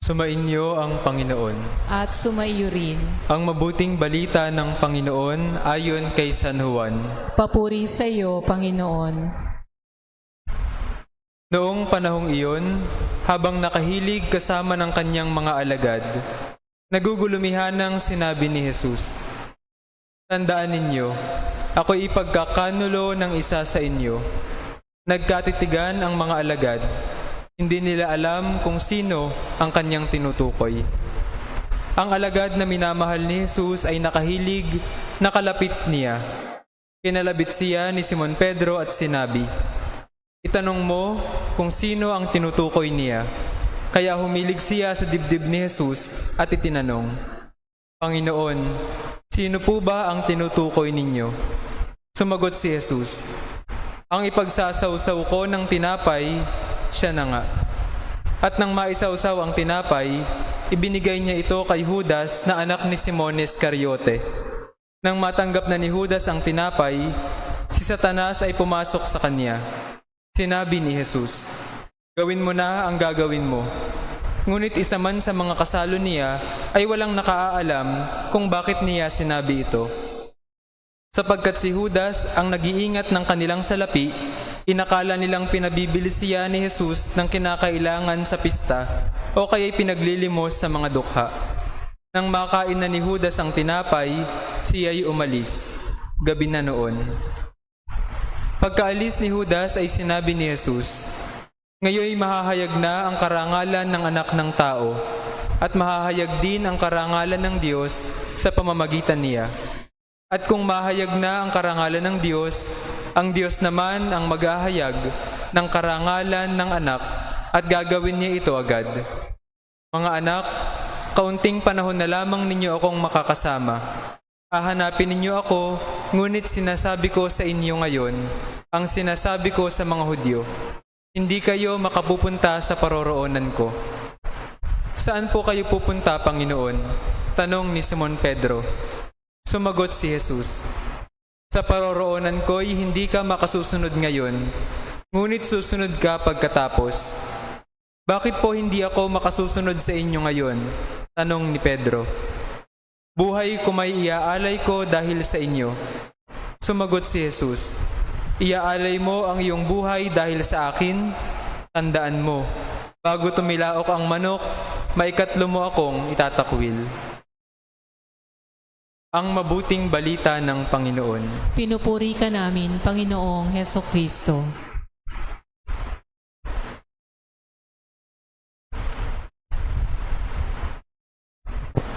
Sumainyo ang Panginoon. at sumaiyo rin. Ang mabuting balita ng Panginoon ayon kay San Juan. Papuri sa iyo, Panginoon. Noong panahong iyon, habang nakahilig kasama ng kanyang mga alagad, nagugulumihanang sinabi ni Jesus, "Tandaan ninyo, ako'y ipagkakanulo ng isa sa inyo." Nagkatitigan ang mga alagad. Hindi nila alam kung sino ang kanyang tinutukoy. Ang alagad na minamahal ni Jesus ay nakahilig, nakalapit niya. Kinalabit siya ni Simon Pedro at sinabi, "Itanong mo kung sino ang tinutukoy niya." Kaya humilig siya sa dibdib ni Jesus at itinanong, "Panginoon, sino po ba ang tinutukoy ninyo?" Sumagot si Jesus, "Ang ipagsasawsaw ko ng tinapay, siya na nga." At nang maisawsaw ang tinapay, ibinigay niya ito kay Judas na anak ni Simon Iscariote. Nang matanggap na ni Judas ang tinapay, si Satanas ay pumasok sa kanya. Sinabi ni Jesus, "Gawin mo na ang gagawin mo." Ngunit isa man sa mga kasalo niya ay walang nakaalam kung bakit niya sinabi ito. Sapagkat si Judas ang nag-iingat ng kanilang salapi, inakala nilang pinabibili siya ni Jesus ng kinakailangan sa pista o kaya'y pinaglilimos sa mga dukha. Nang makain na ni Judas ang tinapay, siya'y umalis. Gabi na noon. Pagkaalis ni Judas ay sinabi ni Jesus, "Ngayoy mahahayag na ang karangalan ng Anak ng Tao at mahahayag din ang karangalan ng Diyos sa pamamagitan niya. At kung mahayag na ang karangalan ng Diyos, ang Diyos naman ang maghahayag ng karangalan ng anak at gagawin niya ito agad. Mga anak, kaunting panahon na lamang ninyo akong makakasama. Hahanapin ninyo ako, ngunit sinasabi ko sa inyo ngayon, ang sinasabi ko sa mga Hudyo, hindi kayo makapupunta sa paroroonan ko." "Saan po kayo pupunta, Panginoon?" tanong ni Simon Pedro. Sumagot si Jesus, "Sa paroroonan ko'y hindi ka makasusunod ngayon, ngunit susunod ka pagkatapos." "Bakit po hindi ako makasusunod sa inyo ngayon?" tanong ni Pedro. "Buhay ko may iaalay ko dahil sa inyo." Sumagot si Jesus, "Iaalay mo ang iyong buhay dahil sa akin? Tandaan mo, bago tumilaok ang manok, maikatlo mo akong itatakwil." Ang mabuting balita ng Panginoon. Pinupuri ka namin, Panginoong Hesukristo.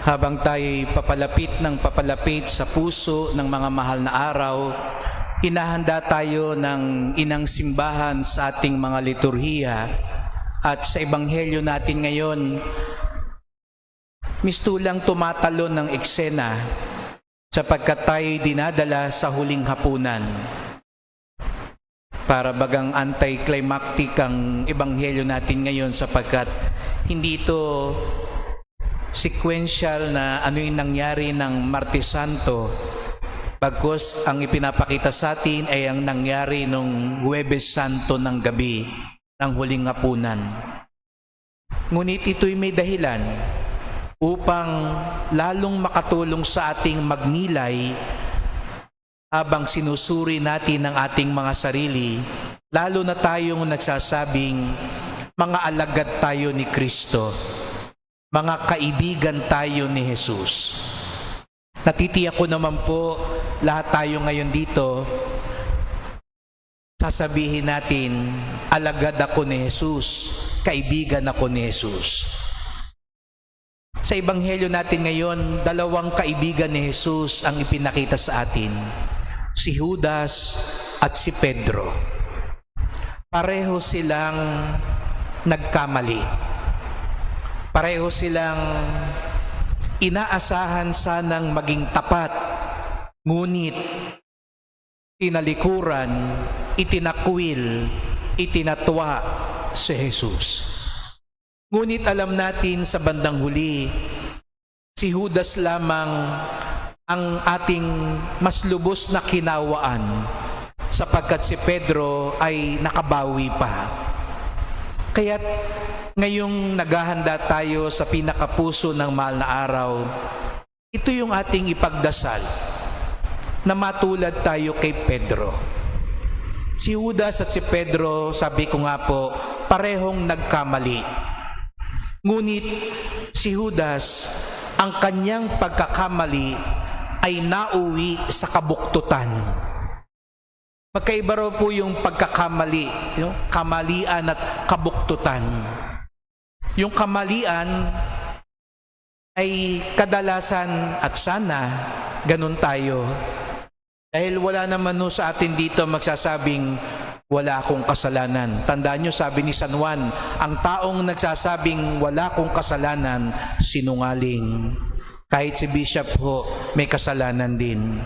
Habang tayo'y papalapit sa puso ng mga mahal na araw, hinahanda tayo ng inang simbahan sa ating mga liturhiya at sa ebanghelyo natin ngayon, mistulang tumatalo ng eksena sapagkat tayo'y dinadala sa huling hapunan. Para bagang anticlimactic ang ebanghelyo natin ngayon sapagkat hindi ito sequential na ano yung nangyari ng Martes Santo, bagkus ang ipinapakita sa atin ay ang nangyari nung Huwebes Santo ng gabi ng huling hapunan. Ngunit ito'y may dahilan upang lalong makatulong sa ating magnilay habang sinusuri natin ang ating mga sarili, lalo na tayong nagsasabing mga alagad tayo ni Kristo, mga kaibigan tayo ni Jesus. Natitiyak ko naman po, lahat tayo ngayon dito, sasabihin natin, alagad ako ni Jesus, kaibigan ako ni Jesus. Sa ebanghelyo natin ngayon, dalawang kaibigan ni Jesus ang ipinakita sa atin, si Judas at si Pedro. Pareho silang nagkamali. Pareho silang inaasahan sanang maging tapat, ngunit tinalikuran, itinakwil, itinatwa si Jesus. Ngunit alam natin sa bandang huli, si Judas lamang ang ating mas lubos na kinawaan sapagkat si Pedro ay nakabawi pa. Kaya't Ngayong naghahanda tayo sa pinakapuso ng mahal na araw, ito yung ating ipagdasal na matulad tayo kay Pedro. Si Judas at si Pedro, sabi ko nga po, parehong nagkamali. Ngunit si Judas, ang kanyang pagkakamali ay nauwi sa kabuktutan. Magkaiba raw po yung pagkakamali, yung kamalian at kabuktutan. Yung kamalian ay kadalasan at sana ganun tayo. Dahil wala naman no sa atin dito magsasabing wala akong kasalanan. Tandaan nyo, sabi ni San Juan, ang taong nagsasabing wala akong kasalanan, sinungaling. Kahit si Bishop ho, may kasalanan din.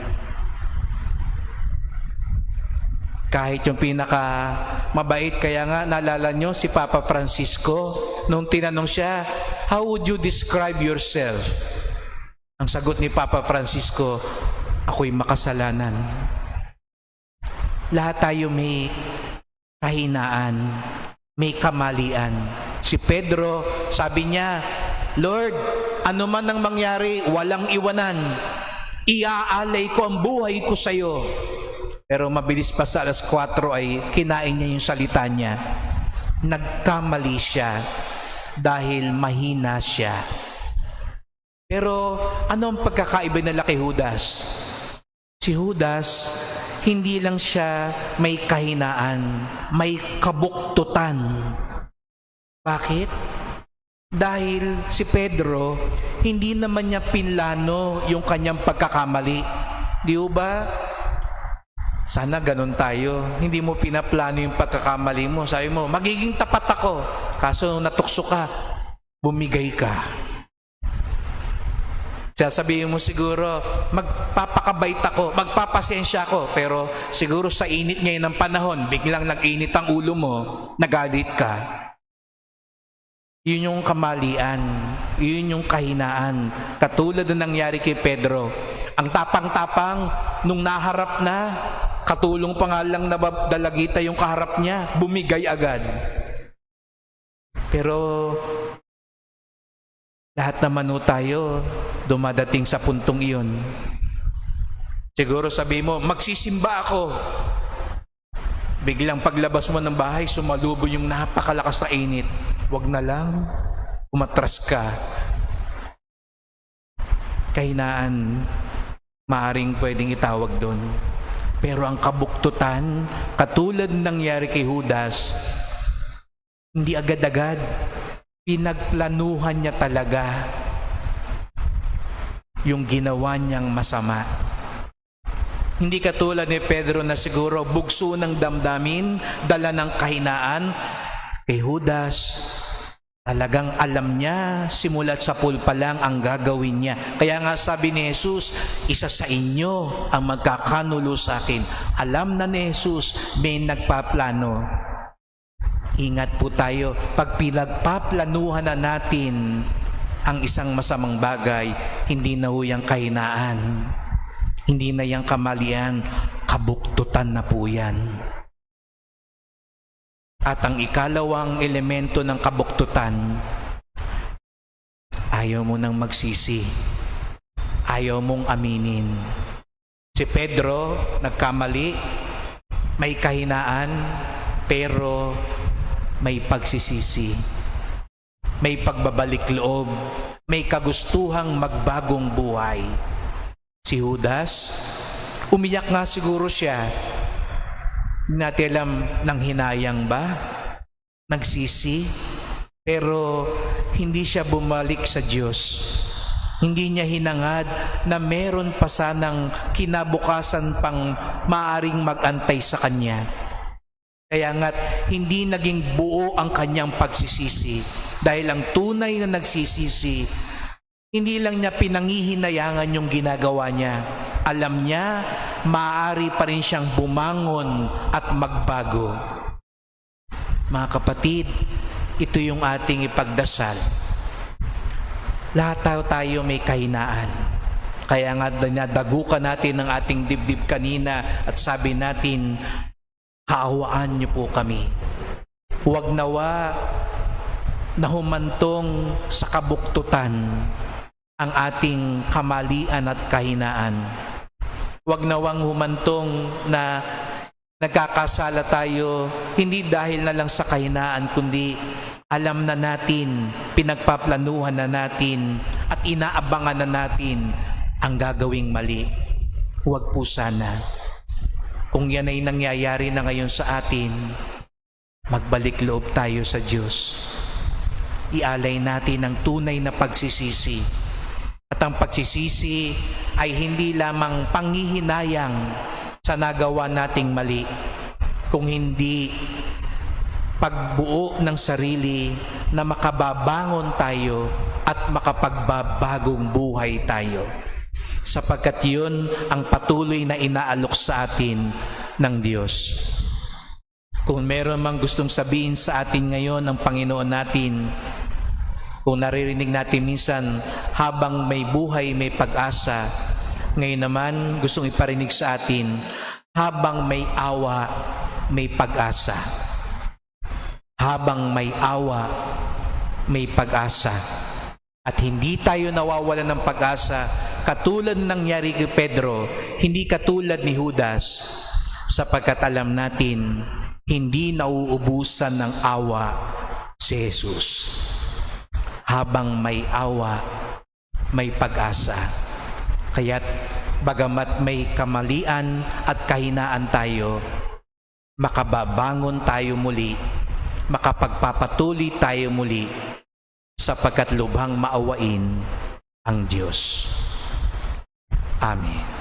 Kahit yung pinaka mabait, kaya nga naalala nyo si Papa Francisco, nung tinanong siya, how would you describe yourself? Ang sagot ni Papa Francisco, ako'y makasalanan. Lahat tayo may kahinaan, may kamalian. Si Pedro, sabi niya, Lord, ano man ang mangyari, walang iwanan. Iaalay ko ang buhay ko sa iyo. Pero mabilis pa sa 4 ay kinain niya yung salita niya. Nagkamali siya dahil mahina siya. Pero ano ang pagkakaiba nila kay Judas? Si Judas, hindi lang siya may kahinaan, may kabuktutan. Bakit? Dahil si Pedro, hindi naman niya pinlano yung kanyang pagkakamali. Di ba? Sana ganun tayo. Hindi mo pinaplano yung pagkakamali mo. Sabi mo, magiging tapat ako. Kaso nung natukso ka, bumigay ka. Sasabihin mo siguro, magpapakabait ako, magpapasensya ako. Pero siguro sa init ngayon ng panahon, biglang nag-init ang ulo mo, nagalit ka. Yun yung kamalian. Yun yung kahinaan. Katulad na nangyari kay Pedro. Ang tapang-tapang, nung naharap na, katulong pa nga lang na dalagita yung kaharap niya, bumigay agad. Pero lahat naman ho tayo dumadating sa puntong iyon. Siguro sabi mo, magsisimba ako. Biglang paglabas mo ng bahay, sumalubo yung napakalakas na init. Wag na lang, umatras ka. Kahinaan, maaring pwedeng itawag doon. Pero ang kabuktutan, katulad ng nangyari kay Judas, hindi agad-agad. Pinagplanuhan niya talaga yung ginawa niyang masama. Hindi katulad ni Pedro na siguro bugso ng damdamin, dala ng kahinaan. Kay Judas, talagang alam niya, simulat sa pool pa lang ang gagawin niya. Kaya nga sabi ni Jesus, isa sa inyo ang magkakanulo sa akin. Alam na ni Jesus, may nagpaplano. Ingat po tayo, pag pinagpaplanuhan na natin ang isang masamang bagay, hindi na ho yung kahinaan, hindi na yung kamalian, kabuktutan na po yan. At ang ikalawang elemento ng kabuktutan, ayaw mo nang magsisi. Ayaw mong aminin. Si Pedro, nagkamali, may kahinaan, pero may pagsisisi. May pagbabalik loob. May kagustuhang magbagong buhay. Si Judas, umiyak nga siguro siya. Hindi natin alam, nang hinayang ba? Nagsisi? Pero hindi siya bumalik sa Diyos. Hindi niya hinangad na meron pa sanang kinabukasan pang maaring mag-antay sa Kanya. Kaya nga't hindi naging buo ang kanyang pagsisisi. Dahil ang tunay na nagsisisi, hindi lang niya pinangihinayangan yung ginagawa niya. Alam niya, maaari pa rin siyang bumangon at magbago. Mga kapatid, ito yung ating ipagdasal. Lahat tayo may kahinaan. Kaya nga nadagukan natin ang ating dibdib kanina at sabi natin, kaawaan niyo po kami. Huwag nawa na humantong sa kabuktutan ang ating kamalian at kahinaan. Huwag nawang humantong na nagkakasala tayo hindi dahil na lang sa kahinaan, kundi alam na natin, pinagpaplanuhan na natin at inaabangan na natin ang gagawing mali. Huwag po sana. Kung yan ay nangyayari na ngayon sa atin, magbalik loob tayo sa Diyos. Ialay natin ang tunay na pagsisisi. At ang pagsisisi ay hindi lamang panghihinayang sa nagawa nating mali, kung hindi pagbuo ng sarili na makababangon tayo at makapagbabagong buhay tayo. Sapagkat yun ang patuloy na inaalok sa atin ng Diyos. Kung meron mang gustong sabihin sa atin ngayon ng Panginoon natin, kung naririnig natin minsan, habang may buhay, may pag-asa, ngayon naman gustong iparinig sa atin, habang may awa, may pag-asa. Habang may awa, may pag-asa. At hindi tayo nawawalan ng pag-asa katulad ng nangyari kay Pedro, hindi katulad ni Judas, sapagkat alam natin, hindi nauubusan ng awa si Jesus. Habang may awa, may pag-asa. Kaya't bagamat may kamalian at kahinaan tayo, makababangon tayo muli, makapagpapatuloy tayo muli, sapagkat lubhang maawain ang Diyos. Amen.